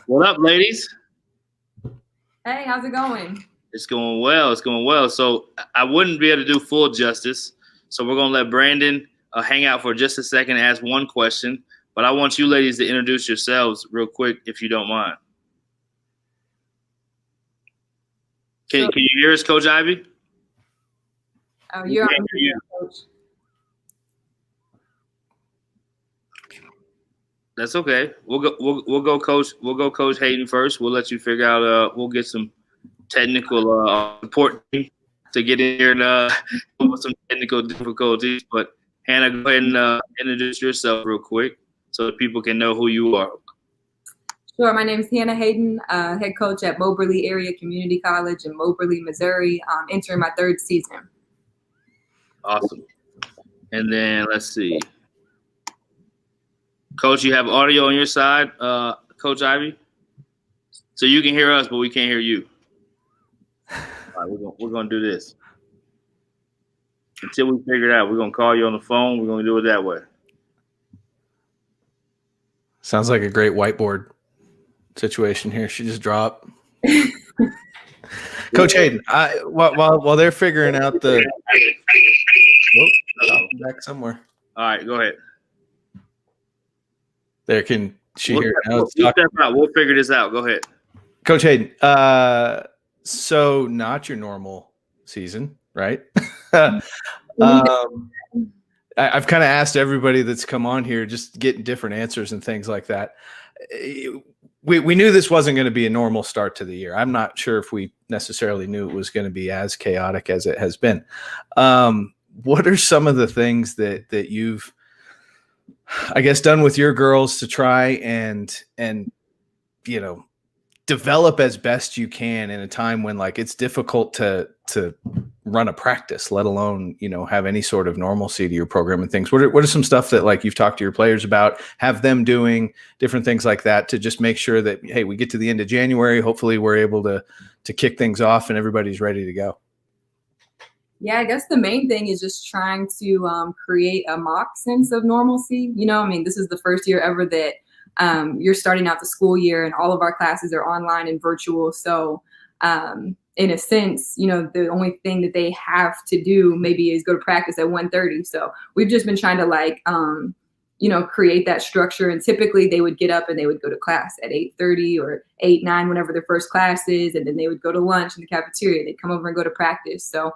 What up, ladies? Hey, how's it going? It's going well. It's going well. So I wouldn't be able to do full justice. So we're gonna let Brandon hang out for just a second and ask one question. But I want you ladies to introduce yourselves real quick, if you don't mind. Can you hear us, Coach Ivy? Oh, We you're can't on hear you. coach. That's okay. We'll go Coach Haden first. We'll let you figure out. We'll get some technical support team to get in here and with some technical difficulties. But Hannah, go ahead and introduce yourself real quick so that people can know who you are. Sure, my name is Hana Haden, head coach at Moberly Area Community College in Moberly, Missouri, entering my third season. Awesome. And then let's see. Coach, you have audio on your side, Coach Ivy? So you can hear us, but we can't hear you. All right, we're gonna do this. Until we figure it out, we're gonna call you on the phone. We're gonna do it that way. Sounds like a great whiteboard situation here. She just dropped. Coach Haden, while they're figuring out the back somewhere. All right, go ahead. There, can she hear it now? We'll step out. We'll figure this out. Go ahead. Coach Haden, so not your normal season, right? I've kind of asked everybody that's come on here, just getting different answers and things like that. We knew this wasn't going to be a normal start to the year. I'm not sure if we necessarily knew it was going to be as chaotic as it has been. What are some of the things that you've, I guess, done with your girls to try and develop as best you can in a time when it's difficult to run a practice, let alone, have any sort of normalcy to your program and things? What are some stuff that you've talked to your players about, have them doing different things like that to just make sure that, hey, we get to the end of January, hopefully we're able to kick things off and everybody's ready to go? Yeah, I guess the main thing is just trying to create a mock sense of normalcy. This is the first year ever that you're starting out the school year and all of our classes are online and virtual. So in a sense, the only thing that they have to do maybe is go to practice at 1:30. So we've just been trying to create that structure. And typically they would get up and they would go to class at 8:30 or 8, 9, whenever their first class is. And then they would go to lunch in the cafeteria. They'd come over and go to practice. So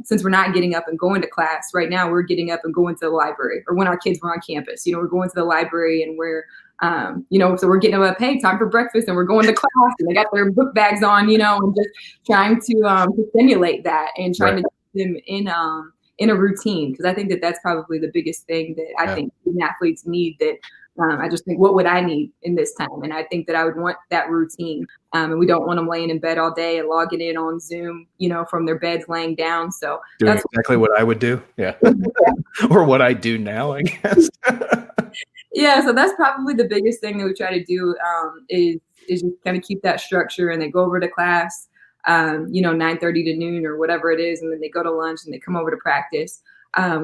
since we're not getting up and going to class right now, we're getting up and going to the library, or when our kids were on campus, we're going to the library and we're, so we're getting up, hey, time for breakfast, and we're going to class and they got their book bags on, and just trying to stimulate that and trying to get them in a routine. Cause I think that that's probably the biggest thing that I think athletes need, that I just think, what would I need in this time? And I think that I would want that routine. And we don't want them laying in bed all day and logging in on Zoom, from their beds laying down. So doing exactly what I would do. Yeah. Or what I do now, I guess. Yeah. So that's probably the biggest thing that we try to do, is just kind of keep that structure, and they go over to class, 9:30 to noon or whatever it is. And then they go to lunch and they come over to practice.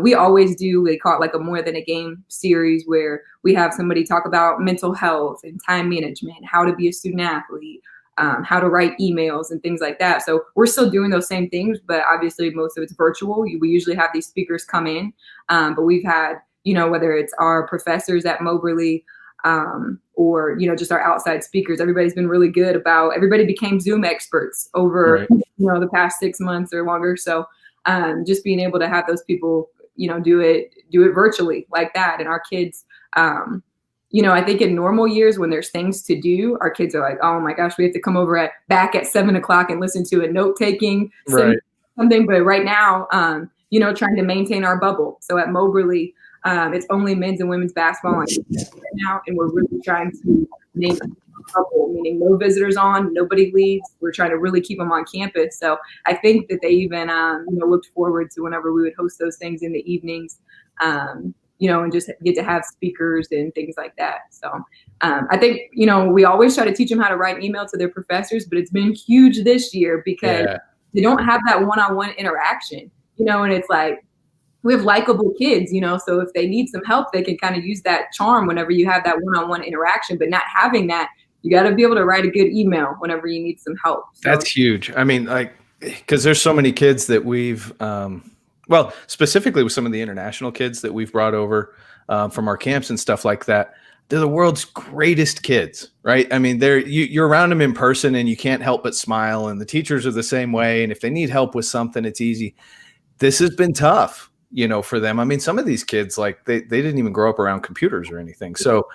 We always do, they call it a more than a game series, where we have somebody talk about mental health and time management, how to be a student athlete, how to write emails and things like that. So we're still doing those same things, but obviously most of it's virtual. We usually have these speakers come in, but we've had, whether it's our professors at Moberly, or, just our outside speakers, everybody's been really good about, everybody became Zoom experts over, the past 6 months or longer. So just being able to have those people, do it virtually like that. And our kids, I think in normal years when there's things to do, our kids are like, oh my gosh, we have to come over back at 7 o'clock and listen to a note taking something. But right now, trying to maintain our bubble. So at Moberly, it's only men's and women's basketball right now, and we're really trying to make a bubble, meaning no visitors on, nobody leaves. We're trying to really keep them on campus. So I think that they even looked forward to whenever we would host those things in the evenings, and just get to have speakers and things like that. So I think, we always try to teach them how to write an email to their professors, but it's been huge this year because they don't have that one-on-one interaction, and it's we have likable kids, so if they need some help, they can kind of use that charm whenever you have that one-on-one interaction. But not having that, you got to be able to write a good email whenever you need some help. So. That's huge. I mean, like, because there's so many kids that we've, well, specifically with some of the international kids that we've brought over from our camps and stuff like that. They're the world's greatest kids, right? I mean, you're around them in person and you can't help but smile, and the teachers are the same way. And if they need help with something, it's easy. This has been tough, you know, for them. I mean, some of these kids, like they didn't even grow up around computers or anything. So,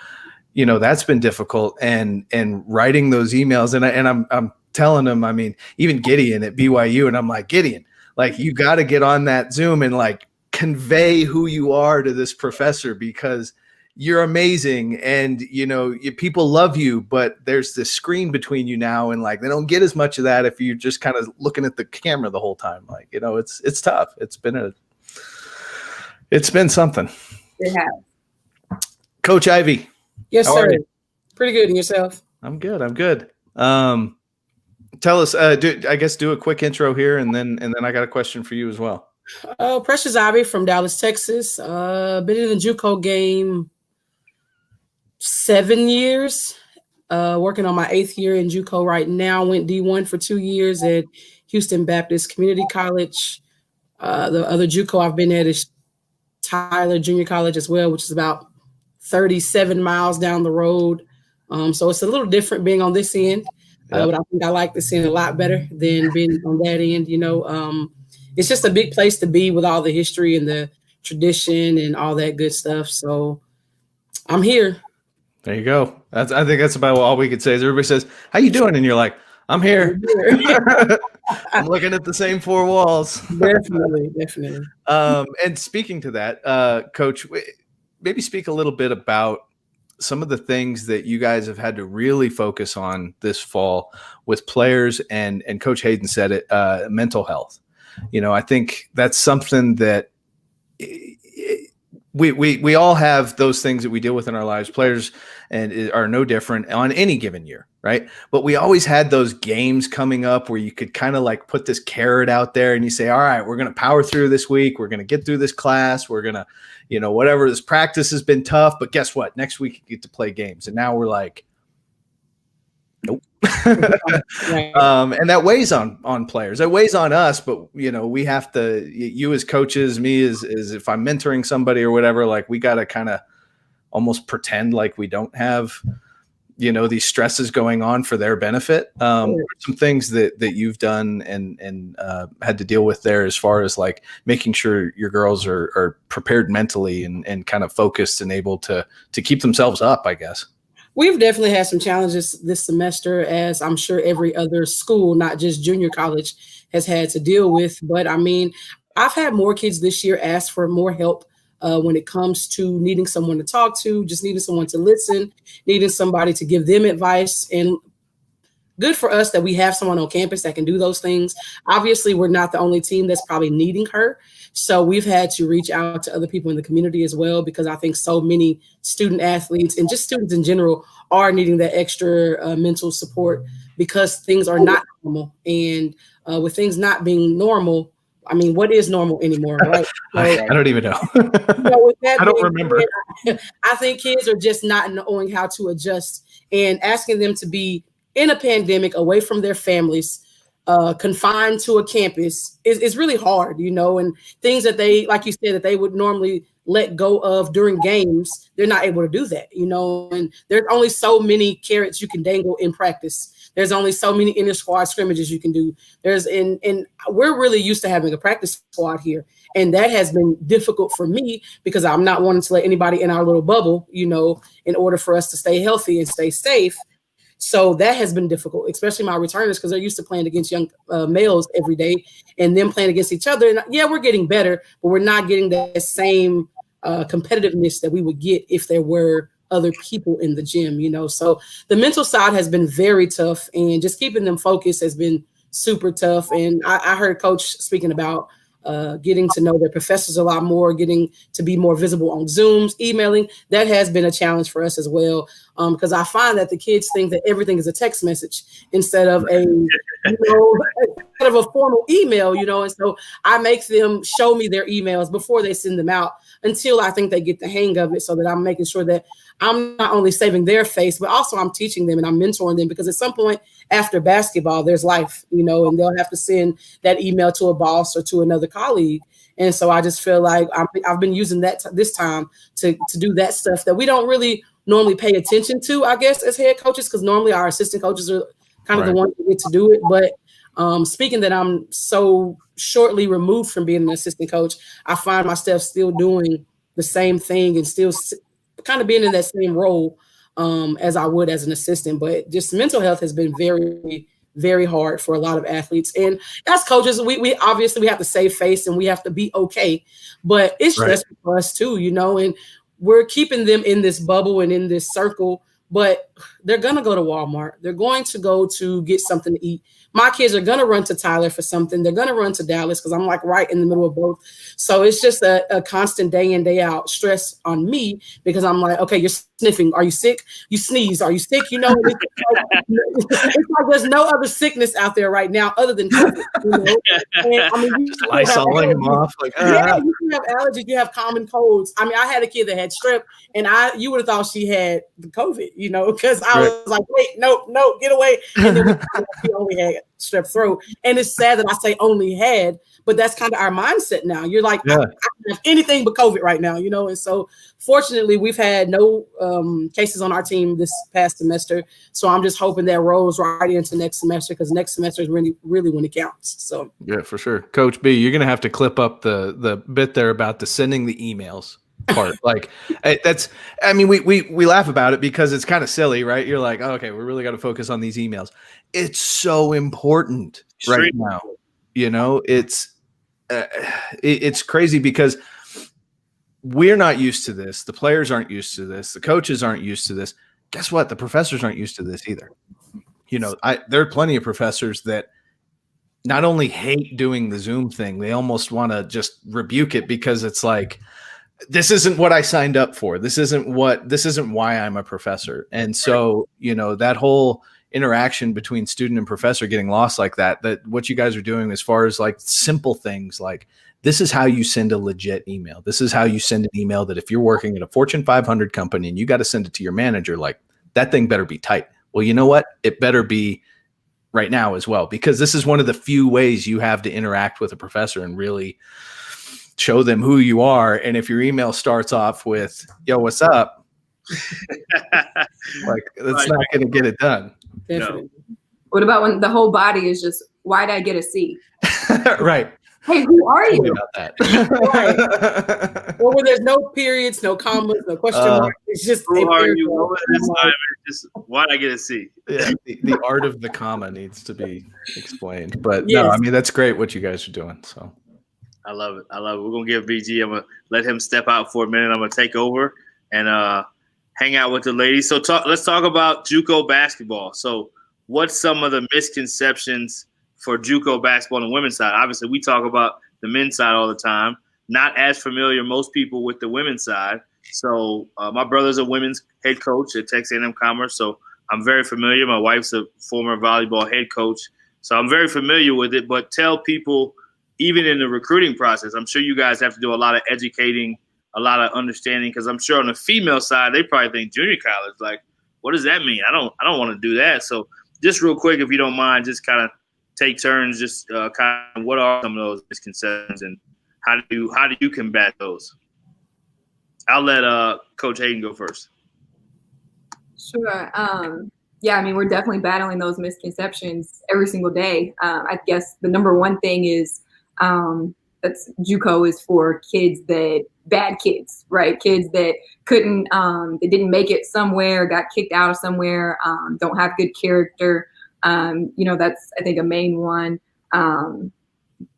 you know, that's been difficult, and writing those emails, and I'm telling them, I mean, even Gideon at BYU, and I'm like, Gideon, like, you got to get on that Zoom and like convey who you are to this professor, because you're amazing, and you know, people love you, but there's this screen between you now, and like they don't get as much of that if you're just kind of looking at the camera the whole time. Like, you know, it's tough. It's been something. It has. Coach Ivy. Yes, sir. Pretty good. And yourself? I'm good. Tell us, do a quick intro here, and then I got a question for you as well. Precious Ivy from Dallas, Texas. Been in the JUCO game 7 years. Working on my 8th year in JUCO right now. Went D1 for 2 years at Houston Baptist Community College. The other JUCO I've been at is Tyler Junior College as well, which is about 37 miles down the road. So it's a little different being on this end. But I think I like this end a lot better than being on that end. You know, it's just a big place to be with all the history and the tradition and all that good stuff. So I'm here. There you go. I think that's about all we could say. Is everybody says, "How you doing?" and you're like, "I'm here." I'm looking at the same 4 walls. Definitely. And speaking to that, Coach, maybe speak a little bit about some of the things that you guys have had to really focus on this fall with players, and Coach Haden said it, mental health. You know, I think that's something that we all have those things that we deal with in our lives. Players are no different on any given year, right? But we always had those games coming up where you could kind of like put this carrot out there and you say, all right, we're going to power through this week. We're going to get through this class. We're going to, you know, whatever, this practice has been tough, but guess what? Next week you get to play games. And now we're like, nope. And that weighs on players. That weighs on us, but you know, we have to, you as coaches, me as if I'm mentoring somebody or whatever, like we got to kind of almost pretend like we don't have, you know, these stresses going on for their benefit. Some things that you've done and had to deal with there as far as like making sure your girls are prepared mentally and kind of focused and able to keep themselves up, I guess. We've definitely had some challenges this semester, as I'm sure every other school, not just junior college, has had to deal with. But I mean, I've had more kids this year ask for more help when it comes to needing someone to talk to, just needing someone to listen, needing somebody to give them advice. And good for us that we have someone on campus that can do those things. Obviously, we're not the only team that's probably needing her. So we've had to reach out to other people in the community as well, because I think so many student athletes and just students in general are needing that extra mental support, because things are not normal. And with things not being normal, I mean, what is normal anymore, right? So, I don't even know. With that I don't remember. I think kids are just not knowing how to adjust, and asking them to be in a pandemic away from their families, confined to a campus is really hard, you know, and things that they, like you said, that they would normally let go of during games, they're not able to do that, you know, and there's only so many carrots you can dangle in practice. There's only so many inter squad scrimmages you can do. And we're really used to having a practice squad here. And that has been difficult for me, because I'm not wanting to let anybody in our little bubble, you know, in order for us to stay healthy and stay safe. So that has been difficult, especially my returners, because they're used to playing against young males every day and them playing against each other. And yeah, we're getting better, but we're not getting that same competitiveness that we would get if there were other people in the gym, you know. So the mental side has been very tough, and just keeping them focused has been super tough. And I heard Coach speaking about getting to know their professors a lot more, getting to be more visible on Zooms, emailing. That has been a challenge for us as well. Because I find that the kids think that everything is a text message instead of instead of a formal email, and so I make them show me their emails before they send them out until I think they get the hang of it, so that I'm making sure that I'm not only saving their face, but also I'm teaching them and I'm mentoring them, because at some point after basketball, there's life, and they'll have to send that email to a boss or to another colleague. And so I just feel like I've been using that this time to do that stuff that we don't really normally pay attention to, I guess, as head coaches, because normally our assistant coaches are kind of the ones that get to do it. But speaking that I'm so shortly removed from being an assistant coach, I find myself still doing the same thing and still kind of being in that same role as I would as an assistant. But just mental health has been very, very hard for a lot of athletes. And as coaches, we obviously we have to save face and we have to be okay, but it's stressful for us too, and we're keeping them in this bubble and in this circle, but they're going to go to Walmart. They're going to go to get something to eat. My kids are going to run to Tyler for something. They're going to run to Dallas because I'm like right in the middle of both. So it's just a constant day in, day out stress on me, because I'm like, okay, you're sniffing. Are you sick? You sneeze. Are you sick? It's like there's no other sickness out there right now other than COVID. And, I mean, just Lysoling them off. Like, yeah, you can have allergies. You have common colds. I mean, I had a kid that had strep, and you would have thought she had the COVID, because I was like, wait, no, get away. And then she only had strep throat. And it's sad that I say only had, but that's kind of our mindset now. You're like, I don't have anything but COVID right now, and so fortunately we've had no cases on our team this past semester. So I'm just hoping that rolls right into next semester, because next semester is really, really when it counts. So yeah, for sure. Coach B, you're going to have to clip up the bit there about the sending the emails part. Like we laugh about it because it's kind of silly, right? You're like, oh, okay, we really got to focus on these emails. It's so important right now. It's crazy because we're not used to this. The players aren't used to this. The coaches aren't used to this. Guess what? The professors aren't used to this either. There are plenty of professors that not only hate doing the Zoom thing, they almost want to just rebuke it, because it's like, this isn't what I signed up for. This isn't why I'm a professor. And so, that whole interaction between student and professor getting lost like that what you guys are doing as far as like simple things, like this is how you send a legit email. This is how you send an email that if you're working at a Fortune 500 company and you got to send it to your manager, like that thing better be tight. Well, you know what? It better be right now as well, because this is one of the few ways you have to interact with a professor and really show them who you are. And if your email starts off with, yo, what's up? Like, that's not going to get it done. Definitely. No. What about when the whole body is just, why'd I get a C? Right. Hey, who are you? About that. Or when there's no periods, no commas, no question marks. It's just, who are you? Just, why'd I get a C? Yeah, the art of the comma needs to be explained. But no, I mean, that's great what you guys are doing. So I love it. We're going to give BG, I'm going to let him step out for a minute. I'm going to take over and hang out with the ladies. So let's talk about JUCO basketball. So what's some of the misconceptions for JUCO basketball on the women's side? Obviously, we talk about the men's side all the time. Not as familiar, most people, with the women's side. So my brother's a women's head coach at Texas A&M Commerce, so I'm very familiar. My wife's a former volleyball head coach, so I'm very familiar with it. But tell people, even in the recruiting process, I'm sure you guys have to do a lot of educating, a lot of understanding, because I'm sure on the female side, they probably think junior college, like, what does that mean? I don't want to do that. So just real quick, if you don't mind, just kind of take turns, just kind of what are some of those misconceptions and how do you combat those? I'll let Coach Haden go first. Sure. Yeah, I mean, we're definitely battling those misconceptions every single day. I guess the number one thing is that's JUCO is for bad kids, right? Kids that they didn't make it somewhere, got kicked out of somewhere, don't have good character. That's, I think, a main one.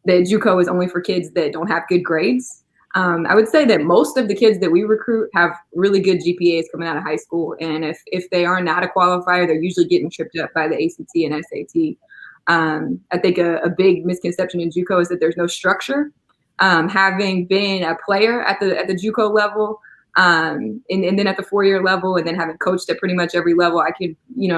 That JUCO is only for kids that don't have good grades. I would say that most of the kids that we recruit have really good GPAs coming out of high school. And if they are not a qualifier, they're usually getting tripped up by the ACT and SAT. I think a big misconception in JUCO is that there's no structure. Having been a player at the JUCO level, And then at the 4-year level, and then having coached at pretty much every level, I could,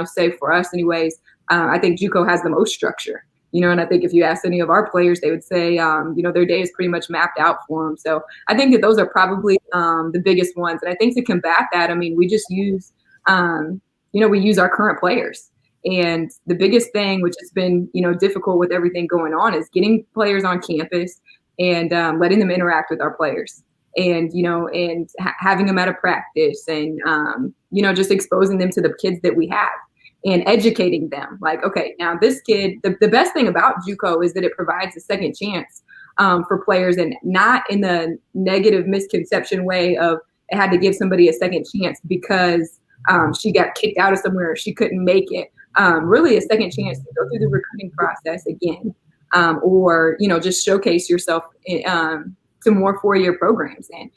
say for us anyways, I think JUCO has the most structure, and I think if you ask any of our players, they would say, their day is pretty much mapped out for them. So I think that those are probably the biggest ones. And I think to combat that, we just use, we use our current players. And the biggest thing, which has been, difficult with everything going on, is getting players on campus and letting them interact with our players. And, having them at a practice and, just exposing them to the kids that we have and educating them. Like, okay, now this kid, the best thing about JUCO is that it provides a second chance for players, and not in the negative misconception way of it had to give somebody a second chance because she got kicked out of somewhere or she couldn't make it. Really a second chance to go through the recruiting process again, or, just showcase yourself to more 4-year programs. And,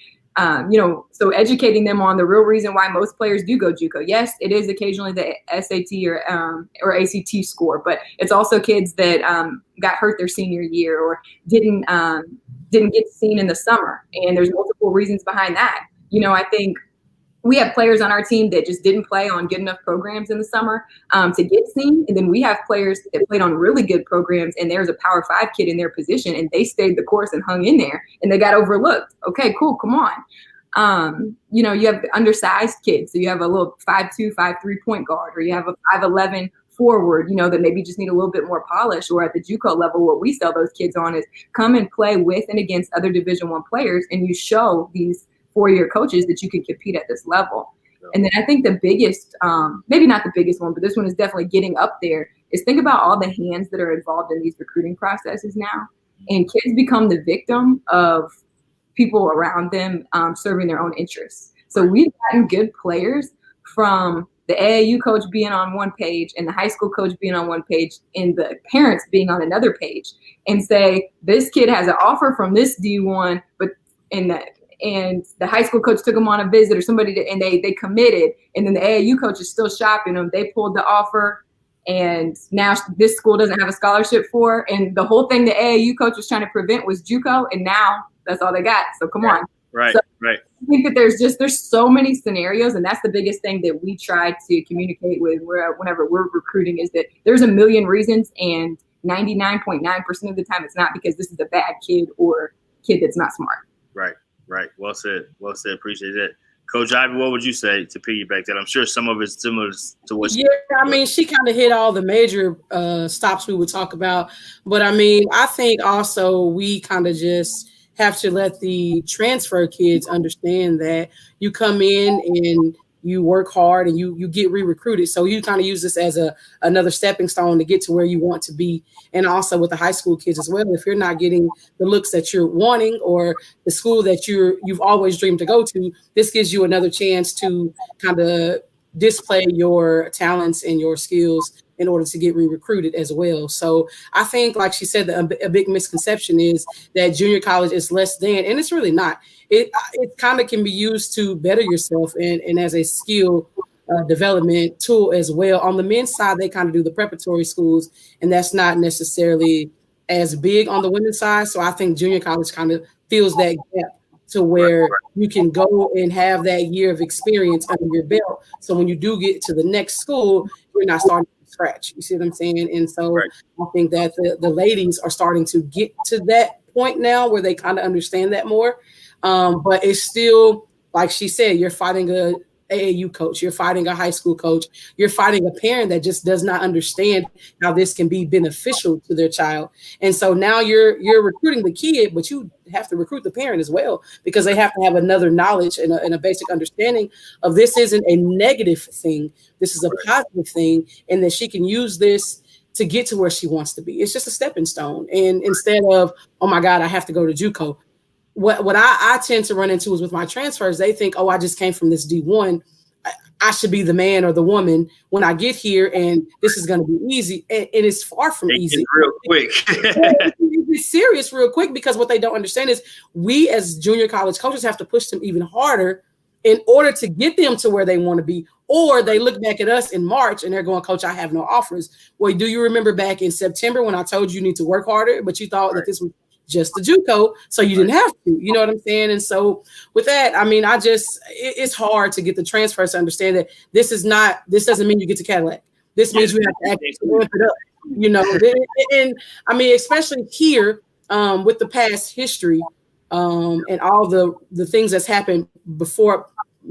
so educating them on the real reason why most players do go JUCO. Yes, it is occasionally the SAT or ACT score, but it's also kids that got hurt their senior year or didn't get seen in the summer. And there's multiple reasons behind that. I think we have players on our team that just didn't play on good enough programs in the summer to get seen. And then we have players that played on really good programs, and there's a Power 5 kid in their position, and they stayed the course and hung in there, and they got overlooked. Okay, cool, come on. You have the undersized kids. So you have a little 5'2", 5'3" point guard, or you have a 5'11" forward, that maybe just need a little bit more polish. Or at the JUCO level, what we sell those kids on is come and play with and against other Division I players, and you show these 4-year coaches that you can compete at this level. And then I think the biggest, maybe not the biggest one, but this one is definitely getting up there, is think about all the hands that are involved in these recruiting processes now. And kids become the victim of people around them serving their own interests. So we've gotten good players from the AAU coach being on one page and the high school coach being on one page and the parents being on another page, and say, this kid has an offer from this D1, but and the high school coach took them on a visit or somebody, and they committed, and then the AAU coach is still shopping them. They pulled the offer, and now this school doesn't have a scholarship for, and the whole thing the AAU coach was trying to prevent was JUCO, and now that's all they got. So come on. Right, so right. I think that there's so many scenarios, and that's the biggest thing that we try to communicate with whenever we're recruiting, is that there's a million reasons, and 99.9% of the time it's not because this is a bad kid or kid that's not smart. Right. Right. Well said. Well said. Appreciate it. Coach Ivy, what would you say to piggyback that? I'm sure some of it's similar to what she kind of hit all the major stops we would talk about. But I think also we kind of just have to let the transfer kids understand that you come in and you work hard and you get re-recruited. So you kind of use this as another stepping stone to get to where you want to be. And also with the high school kids as well, if you're not getting the looks that you're wanting or the school that you've always dreamed to go to, this gives you another chance to kind of display your talents and your skills in order to get re-recruited as well. So I think, like she said, a big misconception is that junior college is less than, and it's really not. It kind of can be used to better yourself and as a skill development tool as well. On the men's side, they kind of do the preparatory schools, and that's not necessarily as big on the women's side. So I think junior college kind of fills that gap to where you can go and have that year of experience under your belt. So when you do get to the next school, you're not starting from scratch. You see what I'm saying? And so I think that the ladies are starting to get to that point now where they kind of understand that more. But it's still, like she said, you're fighting a AAU coach, you're fighting a high school coach, you're fighting a parent that just does not understand how this can be beneficial to their child. And so now you're recruiting the kid, but you have to recruit the parent as well, because they have to have another knowledge and a basic understanding of this isn't a negative thing. This is a positive thing, and that she can use this to get to where she wants to be. It's just a stepping stone. And instead of, oh my God, I have to go to JUCO. What I tend to run into is with my transfers, they think, oh, I just came from this D1. I should be the man or the woman when I get here, and this is going to be easy. And it's far from easy. Real quick. It's serious real quick, because what they don't understand is we as junior college coaches have to push them even harder in order to get them to where they want to be. Or they look back at us in March and they're going, Coach, I have no offers. Well, do you remember back in September when I told you need to work harder, but you thought that this was just the JUCO, so you didn't have to, you know what I'm saying? And so with that, I mean, it's hard to get the transfers to understand that this doesn't mean you get to Cadillac. This means you have to actually ramp it up, you know. And I mean, especially here with the past history and all the things that's happened before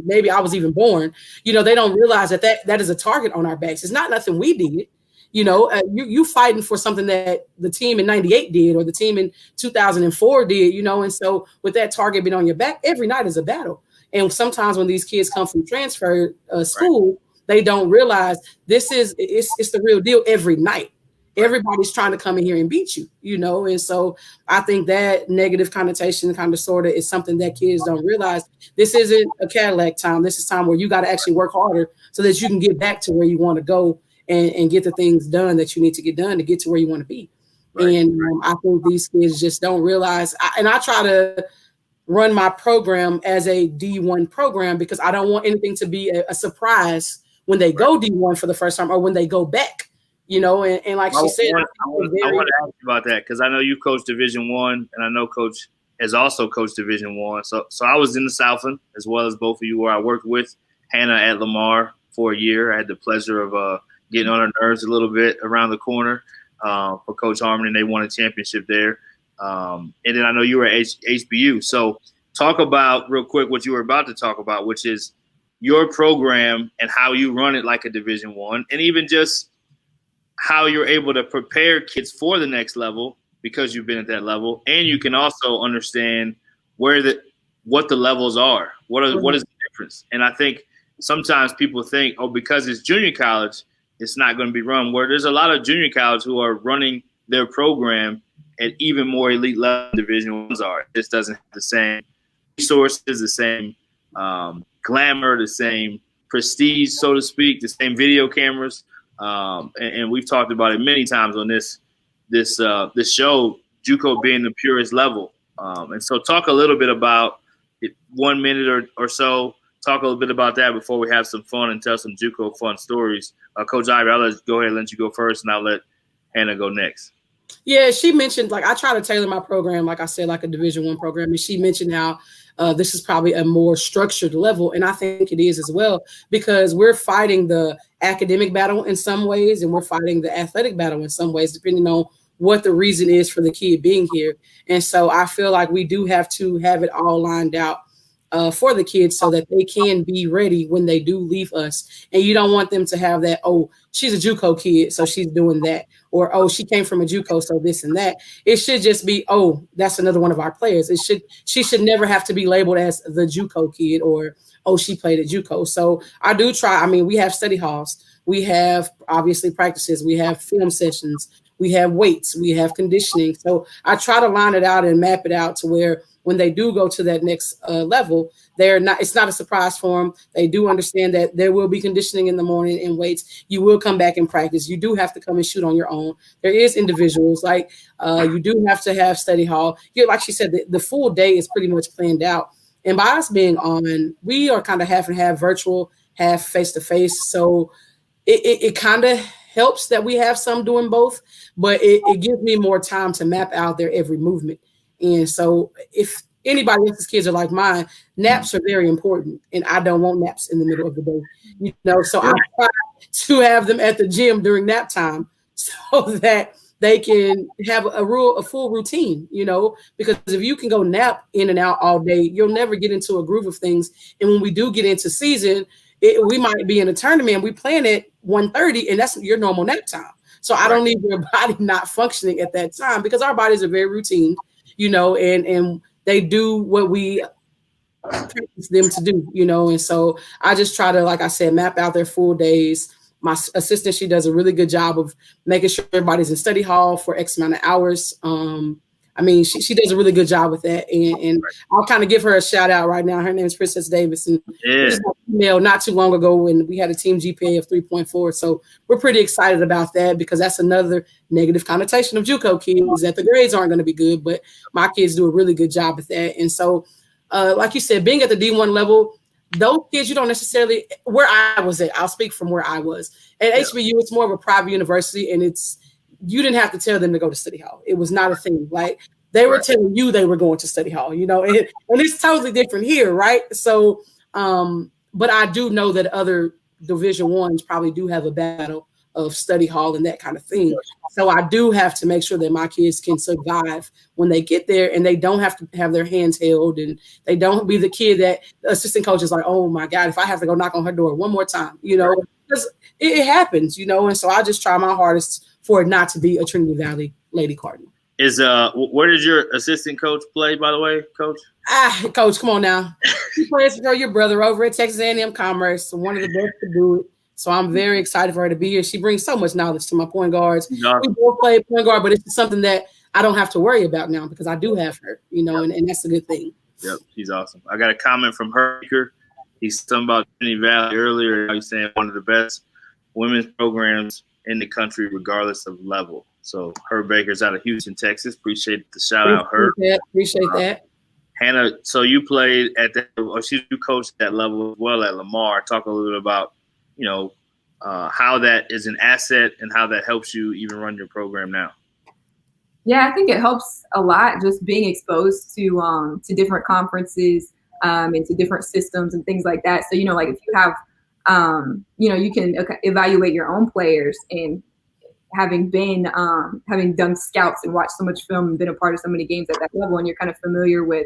maybe I was even born, you know, they don't realize that is a target on our backs. It's not nothing we did. You know, you fighting for something that the team in '98 did or the team in 2004 did, you know, and so with that target being on your back, every night is a battle. And sometimes when these kids come from transfer school, they don't realize it's the real deal every night. Everybody's trying to come in here and beat you, you know, and so I think that negative connotation kind of sort of is something that kids don't realize. This isn't a Cadillac time. This is time where you got to actually work harder so that you can get back to where you want to go. And get the things done that you need to get done to get to where you want to be. Right. And I think these kids just don't realize. I try to run my program as a D1 program because I don't want anything to be a surprise when they go D1 for the first time or when they go back. You know, and like she said, I want to ask you about that because I know you coach Division I, and I know Coach has also coached Division I. So I was in the Southland as well as both of you, where I worked with Hana at Lamar for a year. I had the pleasure of getting on her nerves a little bit around the corner for Coach Harmon, and they won a championship there. And then I know you were at HBU. So talk about real quick what you were about to talk about, which is your program and how you run it like a Division I, and even just how you're able to prepare kids for the next level because you've been at that level, and you can also understand what the levels are. What is the difference? And I think sometimes people think, oh, because it's junior college, it's not going to be run, where there's a lot of junior college who are running their program at even more elite level Division I's are. It just doesn't have the same resources, the same glamour, the same prestige, so to speak, the same video cameras. And we've talked about it many times on this show, JUCO being the purest level. And so talk a little bit about it, 1 minute or so. Talk a little bit about that before we have some fun and tell some JUCO fun stories. Coach Ivy, I'll go ahead and let you go first, and I'll let Hannah go next. Yeah, she mentioned, like, I try to tailor my program, like I said, like a Division I program. And she mentioned how this is probably a more structured level. And I think it is as well, because we're fighting the academic battle in some ways, and we're fighting the athletic battle in some ways, depending on what the reason is for the kid being here. And so I feel like we do have to have it all lined out for the kids so that they can be ready when they do leave us. And you don't want them to have that, oh, she's a JUCO kid, so she's doing that. Or, oh, she came from a JUCO, so this and that. It should just be, oh, that's another one of our players. She should never have to be labeled as the JUCO kid or, oh, she played at JUCO. So I do try. I mean, we have study halls. We have, obviously, practices. We have film sessions. We have weights. We have conditioning. So I try to line it out and map it out to where when they do go to that next level, it's not a surprise for them. They do understand that there will be conditioning in the morning and weights. You will come back and practice. You do have to come and shoot on your own. There is individuals, like you do have to have study hall. Like she said, the full day is pretty much planned out. And by us being on, we are kind of half and half virtual, half face-to-face. So it kind of helps that we have some doing both, but it gives me more time to map out their every movement. And so if anybody else's kids are like mine, naps are very important. And I don't want naps in the middle of the day, you know, so I try to have them at the gym during nap time so that they can have a full routine, you know, because if you can go nap in and out all day, you'll never get into a groove of things. And when we do get into season, we might be in a tournament, we plan at 1:30, and that's your normal nap time. So I don't need your body not functioning at that time, because our bodies are very routine, you know, and they do what we practice them to do, you know. And so I just try to, like I said, map out their full days. My assistant, she does a really good job of making sure everybody's in study hall for X amount of hours. I mean, she does a really good job with that. And I'll kind of give her a shout out right now. Her name is Princess Davis. And just got an email not too long ago when we had a team GPA of 3.4. So we're pretty excited about that, because that's another negative connotation of JUCO kids, that the grades aren't going to be good, but my kids do a really good job with that. And so, like you said, being at the D1 level, those kids, you don't necessarily, where I was at, I'll speak from where I was. At HBU, it's more of a private university, and you didn't have to tell them to go to study hall. It was not a thing. Like, They were telling you they were going to study hall, you know, and it's totally different here, right? So, but I do know that other Division I's probably do have a battle of study hall and that kind of thing. So I do have to make sure that my kids can survive when they get there, and they don't have to have their hands held, and they don't be the kid that the assistant coach is like, oh my God, if I have to go knock on her door one more time, you know, because it happens, you know, and so I just try my hardest for it not to be a Trinity Valley Lady Cardinal. Where did your assistant coach play, by the way, Coach? Coach, come on now. He plays for your brother over at Texas A&M Commerce, one of the best to do it. So I'm very excited for her to be here. She brings so much knowledge to my point guards. Yeah. We both play point guard, but it's something that I don't have to worry about now because I do have her, you know, and that's a good thing. Yep, she's awesome. I got a comment from Herker. He's talking about Trinity Valley earlier. He's saying one of the best women's programs in the country, regardless of level. So Herb Baker's out of Houston, Texas. Appreciate the shout out, Herb. Appreciate that. Hannah, so you played at that, or you coached at that level as well at Lamar. Talk a little bit about, you know, how that is an asset and how that helps you even run your program now. Yeah, I think it helps a lot just being exposed to different conferences and to different systems and things like that. So, you know, like if you have, you know, you can evaluate your own players, and having done scouts and watched so much film and been a part of so many games at that level, and you're kind of familiar with,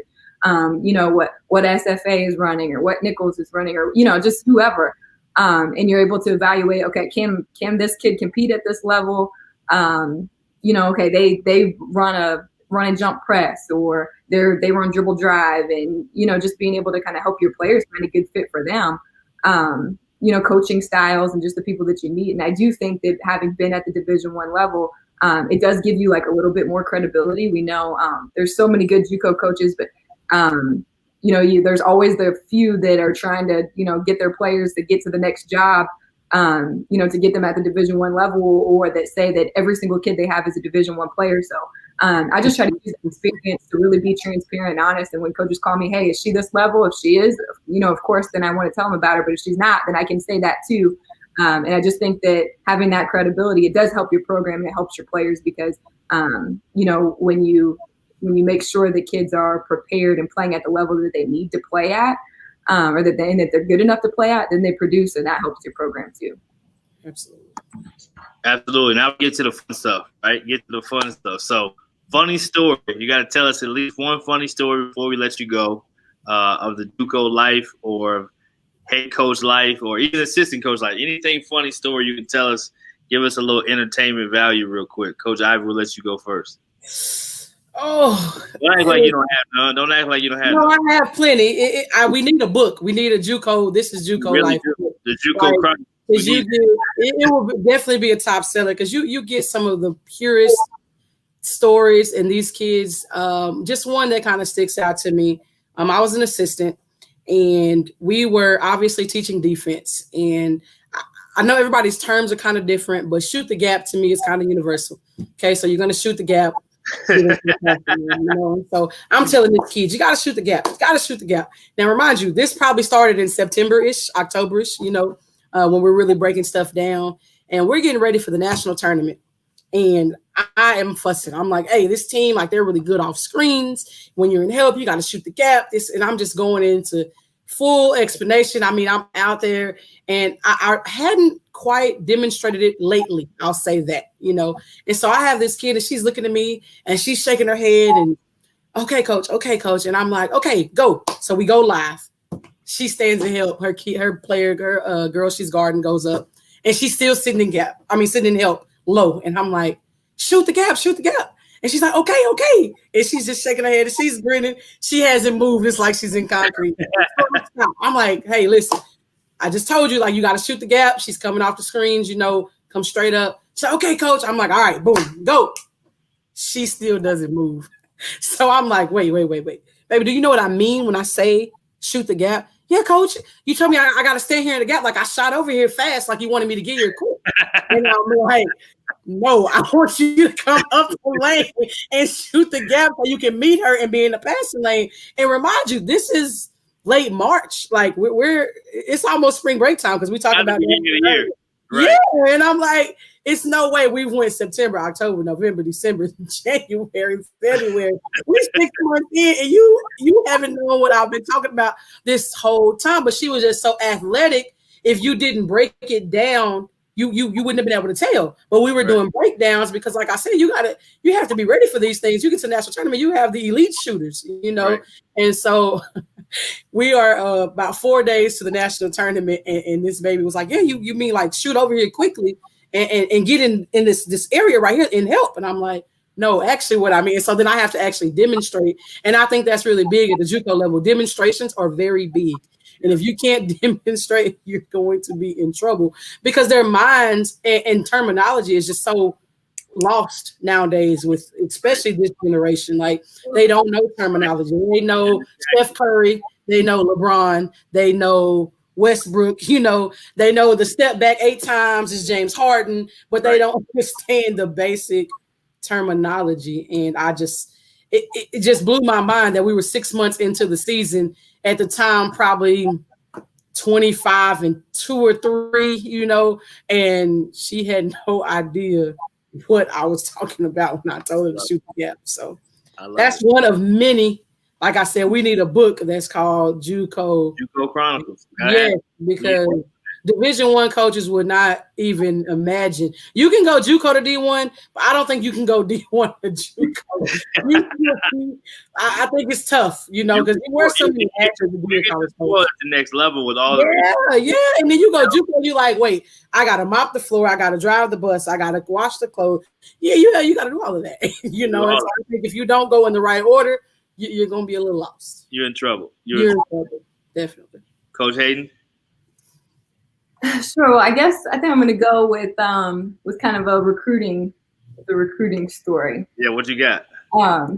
you know, what SFA is running or what Nichols is running, or, you know, just whoever. And you're able to evaluate, okay, can this kid compete at this level? You know, okay, they run and jump press, or they run dribble drive, and, you know, just being able to kind of help your players find a good fit for them. You know, coaching styles and just the people that you meet. And I do think that having been at the Division I level, it does give you like a little bit more credibility. We know there's so many good JUCO coaches, but you know, there's always the few that are trying to, you know, get their players to get to the next job, you know, to get them at the Division I level, or that say that every single kid they have is a Division I player. So I just try to use the experience to really be transparent and honest. And when coaches call me, hey, is she this level? If she is, you know, of course, then I want to tell them about her. But if she's not, then I can say that too. And I just think that having that credibility, it does help your program and it helps your players, because, you know, when you make sure the kids are prepared and playing at the level that they need to play at, or that they're good enough to play at, then they produce, and that helps your program too. Absolutely. Now we get to the fun stuff, right? Get to the fun stuff. So, funny story. You got to tell us at least one funny story before we let you go, of the JUCO life, or head coach life, or even assistant coach life. Anything funny story you can tell us. Give us a little entertainment value real quick. Coach Ivy will let you go first. Oh, don't act like you don't have none. Don't act like you don't have none. I have plenty. We need a book. We need a JUCO. This is JUCO really life. Do. The JUCO Chronicles. It will definitely be a top seller, because you get some of the purest stories in these kids. Just one that kind of sticks out to me. I was an assistant, and we were obviously teaching defense. And I know everybody's terms are kind of different, but shoot the gap to me is kind of universal. Okay, so you're going to shoot the gap. You know? So I'm telling these kids, you got to shoot the gap. You got to shoot the gap. Now, remind you, this probably started in September-ish, October-ish, you know, when we're really breaking stuff down. And we're getting ready for the national tournament. And I am fussing. I'm like, hey, this team, like, they're really good off screens. When you're in help, you got to shoot the gap. And I'm just going into full explanation. I mean, I'm out there, and I hadn't quite demonstrated it lately. I'll say that, you know. And so I have this kid, and she's looking at me, and she's shaking her head, and okay, coach. And I'm like, okay, go. So we go live. She stands in help. Her player, girl she's guarding, goes up, and she's still sitting in help low. And I'm like, shoot the gap. And she's like, okay. And she's just shaking her head, and she's grinning. She hasn't moved. It's like she's in concrete. I'm like, hey, listen, I just told you, like, you got to shoot the gap. She's coming off the screens, you know, come straight up. She's like, okay, coach. I'm like, all right, boom, go. She still doesn't move. So I'm like, wait. Baby, do you know what I mean when I say shoot the gap? Yeah, coach, you told me I got to stand here in the gap. Like, I shot over here fast, like you wanted me to get here quick. And I'm like, no, I want you to come up the lane and shoot the gap so you can meet her and be in the passing lane. And remind you, this is late March. Like, it's almost spring break time, because we talk about the year. Right. Yeah, and I'm like, it's no way we went September, October, November, December, January, February. We 6 months in, and you haven't known what I've been talking about this whole time. But she was just so athletic. If you didn't break it down, you wouldn't have been able to tell. But we were doing breakdowns because, like I said, you have to be ready for these things. You get to the national tournament, you have the elite shooters, and so. We are about 4 days to the national tournament, and this baby was like, "Yeah, you mean like shoot over here quickly and get in this area right here and help?" And I'm like, "No, actually, what I mean." So then I have to actually demonstrate, and I think that's really big at the JUCO level. Demonstrations are very big, and if you can't demonstrate, you're going to be in trouble because their minds and terminology is just so lost nowadays with especially this generation. Like they don't know terminology. They know Steph Curry, they know LeBron, they know Westbrook, they know the step back 8 times is James Harden, but they don't understand the basic terminology. And it just blew my mind that we were 6 months into the season at the time, probably 25-2 or 3, and she had no idea what I was talking about when I told her to shoot the gap. So that's one of many. Like I said, we need a book that's called JUCO Chronicles. Yeah, because Division I coaches would not even imagine. You can go JUCO to D1, but I don't think you can go D1 to JUCO. I think it's tough, because you wear so many actors to be a college coach. The next level with all yeah. And then you go JUCO, you like, wait, I gotta mop the floor, I gotta drive the bus, I gotta wash the clothes. Yeah, you gotta do all of that. And so I think if you don't go in the right order, you're gonna be a little lost. You're in trouble. You're in trouble, definitely. Coach Haden. Sure. Well, I think I'm going to go with kind of the recruiting story. Yeah, what you got?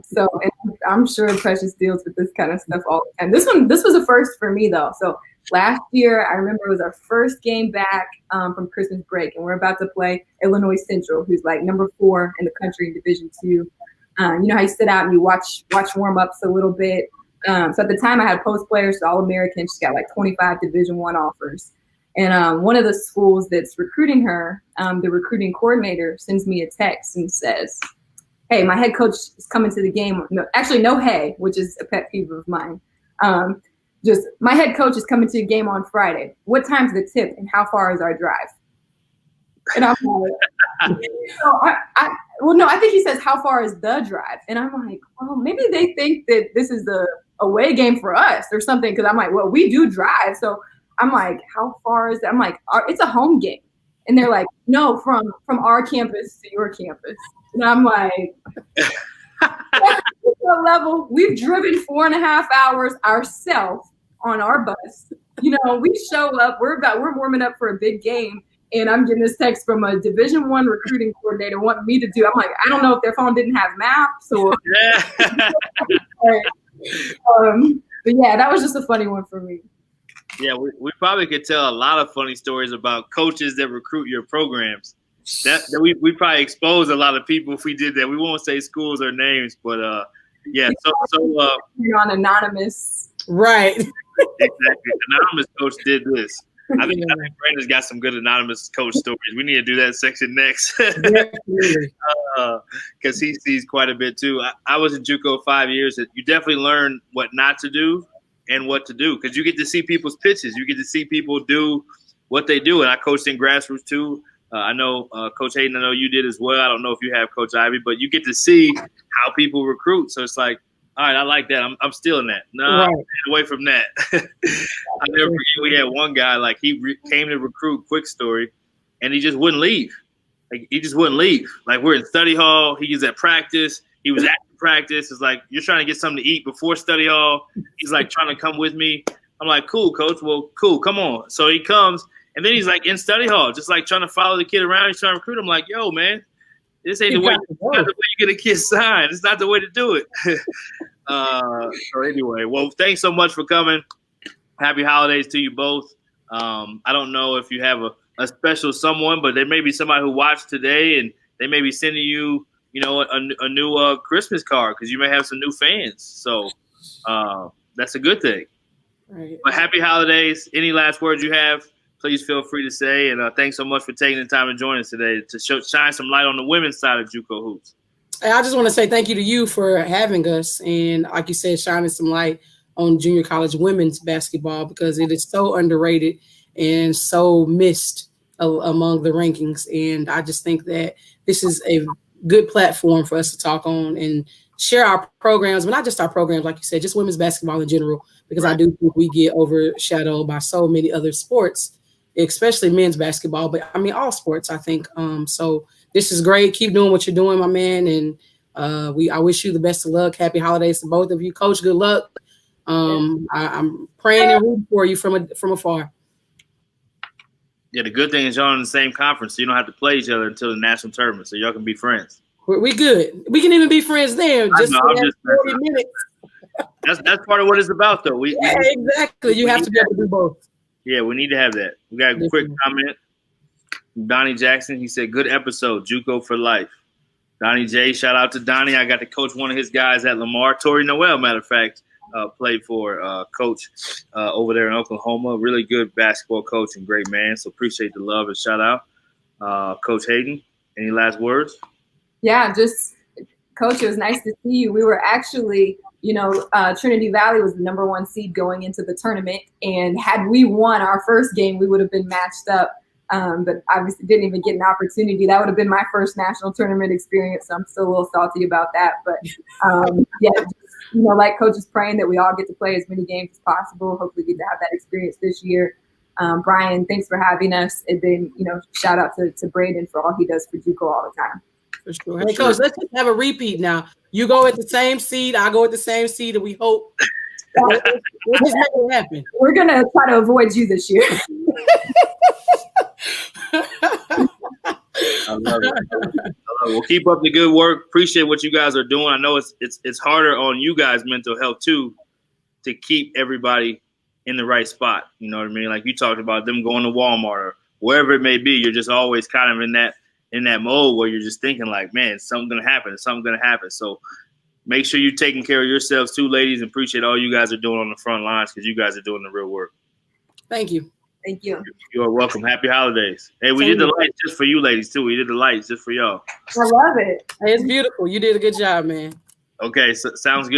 So and I'm sure Precious deals with this kind of stuff all the time. This was a first for me though. So last year, I remember it was our first game back from Christmas break, and we're about to play Illinois Central, who's like number 4 in the country in Division II. You know how you sit out and you watch warm ups a little bit. So at the time, I had post players, so All-American. She's got like 25 Division I offers. And one of the schools that's recruiting her, the recruiting coordinator sends me a text and says, "Hey, my head coach is coming to the game." No, hey, which is a pet peeve of mine. Just my head coach is coming to the game on Friday. What time's the tip and how far is our drive? And I'm like, I think he says, "How far is the drive?" And I'm like, well, maybe they think that this is the away game for us or something. Because I'm like, well, we do drive, so. I'm like, how far is that? I'm like, it's a home game. And they're like, no, from our campus to your campus. And I'm like, level, we've driven 4.5 hours ourselves on our bus. We show up, we're warming up for a big game. And I'm getting this text from a Division I recruiting coordinator wanting me to do. I'm like, I don't know if their phone didn't have maps or. But yeah, that was just a funny one for me. Yeah, we probably could tell a lot of funny stories about coaches that recruit your programs. That we probably expose a lot of people if we did that. We won't say schools or names, but yeah. So you're on anonymous, right? Exactly. Anonymous coach did this. I think Brandon's got some good anonymous coach stories. We need to do that section next because he sees quite a bit too. I was in JUCO 5 years. You definitely learn what not to do and what to do, because you get to see people's pitches. You get to see people do what they do. And I coached in grassroots too. I know Coach Haden, I know you did as well. I don't know if you have Coach Ivy, but you get to see how people recruit. So it's like, all right, I like that. I'm stealing that. No, I'm away from that. I never forget we had one guy, like he came to recruit, quick story, and he just wouldn't leave. Like he just wouldn't leave. Like we're in study hall. He was at practice. He was at practice. It's like, you're trying to get something to eat before study hall. He's like trying to come with me. I'm like, cool, coach. Well, cool. Come on. So he comes, and then he's like in study hall, just like trying to follow the kid around. He's trying to recruit him. Like, yo, man, this ain't the way you get a kid signed. It's not the way to do it. So anyway, well, thanks so much for coming. Happy holidays to you both. I don't know if you have a special someone, but there may be somebody who watched today and they may be sending you, a new Christmas card because you may have some new fans. So that's a good thing. Right. But happy holidays. Any last words you have? please feel free to say. And thanks so much for taking the time to join us today to shine some light on the women's side of JUCO hoops. I just want to say thank you to you for having us. And like you said, shining some light on junior college women's basketball, because it is so underrated and so missed among the rankings. And I just think that this is a good platform for us to talk on and share our programs, but not just our programs, like you said, just women's basketball in general, because I do think we get overshadowed by so many other sports, especially men's basketball, but I mean, all sports, I think. So this is great. Keep doing what you're doing, my man. And I wish you the best of luck. Happy holidays to both of you. Coach, good luck. I'm praying and rooting for you from afar. Yeah, the good thing is y'all in the same conference, so you don't have to play each other until the national tournament, so y'all can be friends. We good. We can even be friends there. Just for that 40 minutes. That's part of what it's about, though. Exactly. You have to be able to do both. Yeah, we need to have that. We got a quick comment. Donnie Jackson, he said, good episode, JUCO for life. Donnie J, shout out to Donnie. I got to coach one of his guys at Lamar. Tori Noel, matter of fact, played for coach over there in Oklahoma. Really good basketball coach and great man. So appreciate the love and shout out. Coach Haden, any last words? Yeah, just Coach, it was nice to see you. We were actually, Trinity Valley was the #1 seed going into the tournament. And had we won our first game, we would have been matched up. But obviously didn't even get an opportunity. That would have been my first national tournament experience. So I'm still a little salty about that. But like Coach is praying that we all get to play as many games as possible. Hopefully get to have that experience this year. Brian, thanks for having us. And then, shout out to Braden for all he does for JUCO all the time. For sure. Hey, Coach, let's just have a repeat now. You go at the same seed, I go at the same seed, and we hope we'll just make it happen. We're going to try to avoid you this year. I love it. Well, keep up the good work. Appreciate what you guys are doing. I know it's harder on you guys' mental health, too, to keep everybody in the right spot. You know what I mean? Like you talked about them going to Walmart or wherever it may be. You're just always kind of in that mode where you're just thinking like, man, something's going to happen. Something's going to happen. So make sure you're taking care of yourselves too, ladies, and appreciate all you guys are doing on the front lines because you guys are doing the real work. Thank you. Thank you. You're welcome. Happy holidays. Hey, we did the lights just for you ladies too. We did the lights just for y'all. I love it. Hey, it's beautiful. You did a good job, man. Okay, so sounds good.